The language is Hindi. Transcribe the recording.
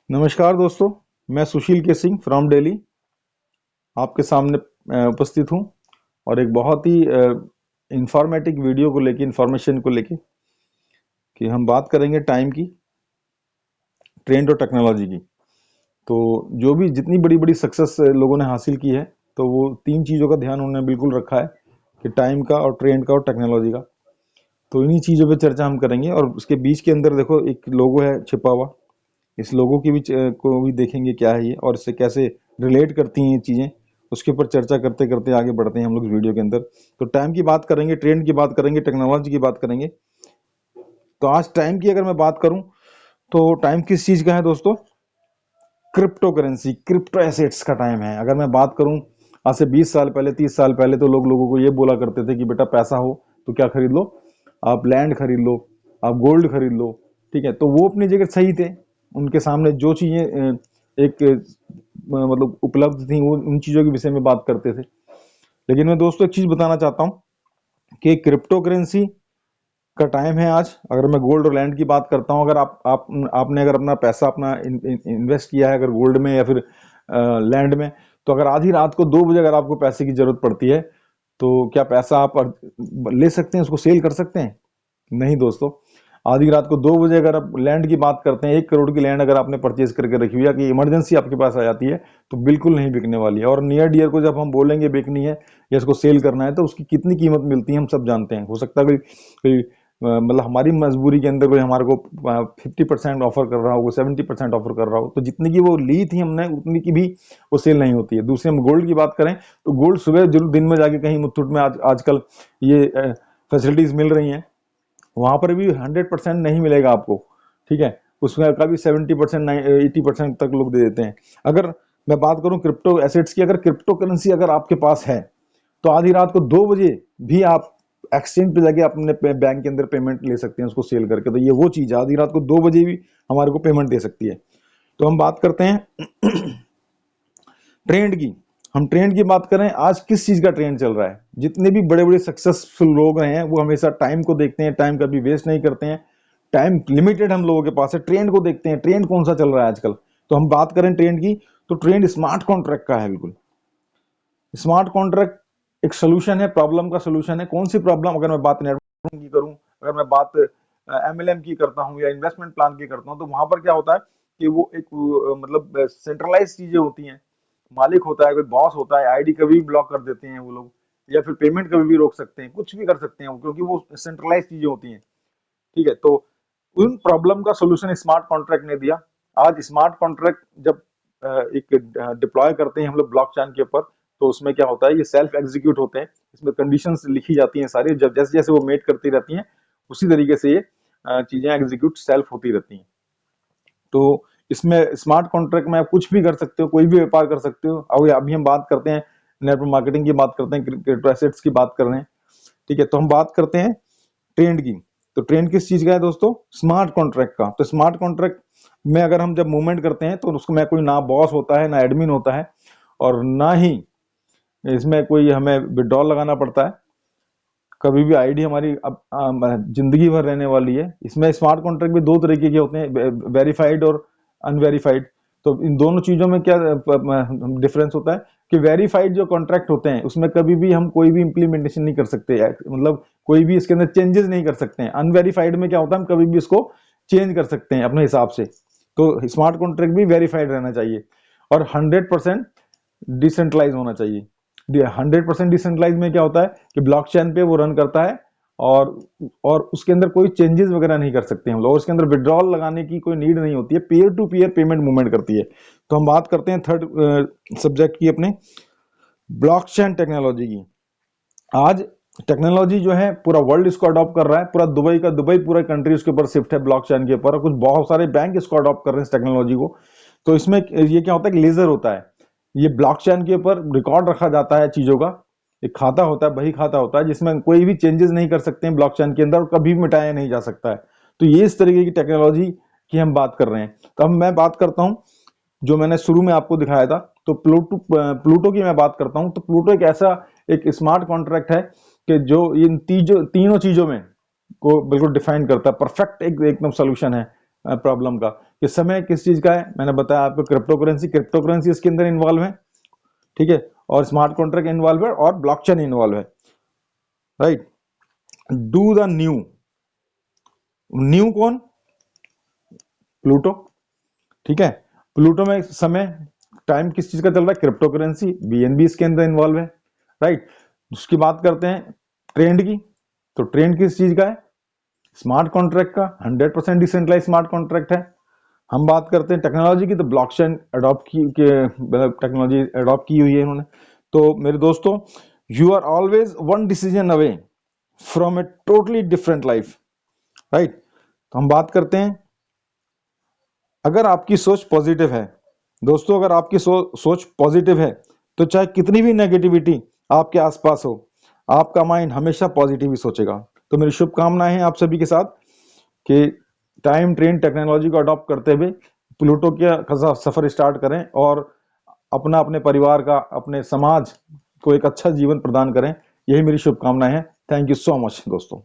नमस्कार दोस्तों, मैं सुशील के सिंह फ्रॉम दिल्ली आपके सामने उपस्थित हूं और एक बहुत ही इंफॉर्मेटिव वीडियो को लेके इंफॉर्मेशन को लेके कि हम बात करेंगे टाइम की, ट्रेंड और टेक्नोलॉजी की। तो जो भी जितनी बड़ी बड़ी सक्सेस लोगों ने हासिल की है, तो वो तीन चीज़ों का ध्यान उन्होंने बिल्कुल रखा है कि टाइम का और ट्रेंड का और टेक्नोलॉजी का। तो इन्हीं चीज़ों पे चर्चा हम करेंगे और उसके बीच के अंदर देखो एक लोगो है छिपा हुआ। इस लोगों की भी को भी देखेंगे क्या है ये और इससे कैसे रिलेट करती हैं ये चीज़ें। उसके ऊपर चर्चा करते करते आगे बढ़ते हैं हम लोग इस वीडियो के अंदर। तो टाइम की बात करेंगे, ट्रेंड की बात करेंगे, टेक्नोलॉजी की बात करेंगे। तो आज टाइम की अगर मैं बात करूं तो टाइम किस चीज़ का है दोस्तों? क्रिप्टो करेंसी, क्रिप्टो एसेट्स का टाइम है। अगर मैं बात करूं आज से 20 साल पहले, 30 साल पहले, तो लोगों को ये बोला करते थे कि बेटा पैसा हो तो क्या खरीद लो, आप लैंड खरीद लो, आप गोल्ड खरीद लो। ठीक है, तो वो अपनी जगह सही थे। उनके सामने जो चीजें एक मतलब उपलब्ध थी, वो उन चीजों के विषय में बात करते थे। लेकिन मैं दोस्तों एक चीज बताना चाहता हूँ कि क्रिप्टो करेंसी का टाइम है आज। अगर मैं गोल्ड और लैंड की बात करता हूँ, अगर आपने अगर अपना पैसा अपना इन्वेस्ट किया है अगर गोल्ड में या फिर लैंड में, तो अगर आधी रात को 2 बजे अगर आपको पैसे की जरूरत पड़ती है, तो क्या पैसा आप ले सकते हैं, उसको सेल कर सकते हैं? नहीं दोस्तों। आधी रात को 2 बजे अगर आप लैंड की बात करते हैं, 1 करोड़ की लैंड अगर आपने परचेज करके रखी हुई है कि इमरजेंसी आपके पास आ जाती है, तो बिल्कुल नहीं बिकने वाली है। और नियर डियर को जब हम बोलेंगे बेचनी है या इसको सेल करना है, तो उसकी कितनी कीमत मिलती है हम सब जानते हैं। हो सकता है कोई मतलब हमारी मजबूरी के अंदर कोई हमारे को 50% ऑफर कर रहा हो, 70% ऑफर कर रहा हो, तो जितनी की वो ली थी हमने उतनी की भी वो सेल नहीं होती है। दूसरे हम गोल्ड की बात करें तो गोल्ड सुबह जरूर दिन में जाके कहीं मुथुट में आजकल ये फैसिलिटीज मिल रही हैं, वहां पर भी 100% नहीं मिलेगा आपको। ठीक है, उसमें का भी 70%, 80% तक लोग दे देते हैं। अगर मैं बात करूं क्रिप्टो एसेट्स की, अगर क्रिप्टो करेंसी अगर आपके पास है, तो आधी रात को 2 बजे भी आप एक्सचेंज पे जाके अपने बैंक के अंदर पेमेंट ले सकते हैं उसको सेल करके। तो ये वो चीज है, आधी रात को 2 बजे भी हमारे को पेमेंट दे सकती है। तो हम बात करते हैं ट्रेंड की। हम ट्रेंड की बात करें, आज किस चीज का ट्रेंड चल रहा है? जितने भी बड़े बड़े सक्सेसफुल लोग रहे हैं वो हमेशा टाइम को देखते हैं, टाइम कभी वेस्ट नहीं करते हैं। टाइम लिमिटेड हम लोगों के पास है, ट्रेंड को देखते हैं, ट्रेंड कौन सा चल रहा है आजकल। तो हम बात करें ट्रेंड की, तो ट्रेंड स्मार्ट कॉन्ट्रैक्ट का है। बिल्कुल स्मार्ट कॉन्ट्रैक्ट एक सोल्यूशन है, प्रॉब्लम का सोल्यूशन है। कौन सी प्रॉब्लम? अगर मैं बात नेटवर्किंग की करूं, अगर मैं बात एमएलएम की करता हूं या इन्वेस्टमेंट प्लान की करता हूं, तो वहां पर क्या होता है कि वो एक मतलब सेंट्रलाइज चीजें होती हैं। मालिक होता है, कोई बॉस होता है, आईडी कभी भी ब्लॉक कर देते हैं वो लोग, या फिर पेमेंट कभी भी रोक सकते हैं, कुछ भी कर सकते हैं वो, क्योंकि वो सेंट्रलाइज चीजें होती हैं। ठीक है, तो उन प्रॉब्लम का सोल्यूशन स्मार्ट कॉन्ट्रैक्ट ने दिया। आज स्मार्ट कॉन्ट्रैक्ट जब एक डिप्लॉय करते हैं हम लोग ब्लॉकचेन के ऊपर, तो उसमें क्या होता है, ये सेल्फ एग्जीक्यूट होते हैं। इसमें कंडीशंस लिखी जाती हैं सारी, जब जैसे जैसे वो मेट करती रहती हैं उसी तरीके से ये चीजें एग्जीक्यूट सेल्फ होती रहती हैं। तो इसमें स्मार्ट कॉन्ट्रैक्ट में आप कुछ भी कर सकते हो, कोई भी व्यापार कर सकते हो। अब अभी हम बात करते हैं नेटवर्क मार्केटिंग की, बात करते हैं क्रिप्टो एसेट्स की बात कर रहे हैं। ठीक है, तो हम बात करते हैं ट्रेंड की। तो ट्रेंड किस चीज का है दोस्तों? स्मार्ट कॉन्ट्रैक्ट का। तो स्मार्ट कॉन्ट्रैक्ट में अगर हम जब मूवमेंट करते हैं, तो उसको में कोई ना बॉस होता है, ना एडमिन होता है, और ना ही इसमें कोई हमें विड्रॉल लगाना पड़ता है। कभी भी आईडी हमारी अब जिंदगी भर रहने वाली है। इसमें स्मार्ट कॉन्ट्रैक्ट भी दो तरीके के होते हैं, वेरीफाइड और अनवेरीफाइड। तो इन दोनों चीजों में क्या डिफरेंस होता है कि वेरीफाइड जो कॉन्ट्रैक्ट होते हैं उसमें कभी भी हम कोई भी इंप्लीमेंटेशन नहीं कर सकते, मतलब कोई भी इसके अंदर चेंजेस नहीं कर सकते हैं। अनवेरीफाइड में क्या होता है, हम कभी भी इसको चेंज कर सकते हैं अपने हिसाब से। तो स्मार्ट कॉन्ट्रैक्ट भी वेरीफाइड रहना चाहिए और 100% डिसेंट्रलाइज होना चाहिए। 100% डिसेंट्रलाइज में क्या होता है कि ब्लॉकचेन पे वो रन करता है, और उसके अंदर कोई चेंजेस वगैरह नहीं कर सकते हम लोग, और उसके अंदर विड्रॉल लगाने की कोई नीड नहीं होती है, peer to peer payment movement करती है। तो हम बात करते हैं थर्ड सब्जेक्ट की, अपने ब्लॉकचेन टेक्नोलॉजी की। आज टेक्नोलॉजी जो है पूरा वर्ल्ड इसको अडॉप्ट कर रहा है, पूरा दुबई का दुबई पूरा कंट्री उसके ऊपर शिफ्ट है ब्लॉकचेन के ऊपर, और कुछ बहुत सारे बैंक इसको अडॉप्ट कर रहे हैं इस टेक्नोलॉजी को। तो इसमें ये क्या होता है कि लेजर होता है, ये ब्लॉकचेन के ऊपर रिकॉर्ड रखा जाता है चीजों का। एक खाता होता है, बही खाता होता है, जिसमें कोई भी चेंजेस नहीं कर सकते हैं ब्लॉकचेन के अंदर, और कभी भी मिटाया नहीं जा सकता है। तो ये इस तरीके की टेक्नोलॉजी की हम बात कर रहे हैं। तो अब मैं बात करता हूं जो मैंने शुरू में आपको दिखाया था, तो प्लूटो की मैं बात करता हूं। तो प्लूटो एक ऐसा एक स्मार्ट कॉन्ट्रैक्ट है कि जो इन तीनों चीजों में को बिल्कुल डिफाइन करता है, परफेक्ट एकदम सोल्यूशन है प्रॉब्लम का। कि समय किस चीज का है, मैंने बताया आपको क्रिप्टो करेंसी इसके अंदर इन्वॉल्व है, ठीक है, और स्मार्ट कॉन्ट्रैक्ट इन्वॉल्व है और ब्लॉकचेन इन्वॉल्व है, right. Do the new, new कौन, प्लूटो, ठीक है। प्लूटो में समय टाइम किस चीज का चल रहा है, क्रिप्टो करेंसी, बीएनबी इसके अंदर इन्वॉल्व है, राइट। उसकी बात करते हैं ट्रेंड की, तो ट्रेंड किस चीज का है, स्मार्ट कॉन्ट्रैक्ट का, 100% डिसेंट्रलाइज स्मार्ट कॉन्ट्रैक्ट है। हम बात करते हैं टेक्नोलॉजी की, तो ब्लॉकचेन अडॉप्ट की टेक्नोलॉजी अडॉप्ट की हुई है इन्होंने। तो मेरे दोस्तों, you are always one decision away from a totally different life, right. तो हम बात करते हैं, अगर आपकी सोच पॉजिटिव है दोस्तों, अगर आपकी सोच पॉजिटिव है, तो चाहे कितनी भी नेगेटिविटी आपके आसपास हो, आपका माइंड हमेशा पॉजिटिव ही सोचेगा। तो मेरी शुभकामनाएं हैं आप सभी के साथ कि टाइम ट्रेन टेक्नोलॉजी को अडॉप्ट करते हुए प्लूटो का सफर स्टार्ट करें और अपना, अपने परिवार का, अपने समाज को एक अच्छा जीवन प्रदान करें। यही मेरी शुभकामनाएं हैं। थैंक यू सो मच दोस्तों।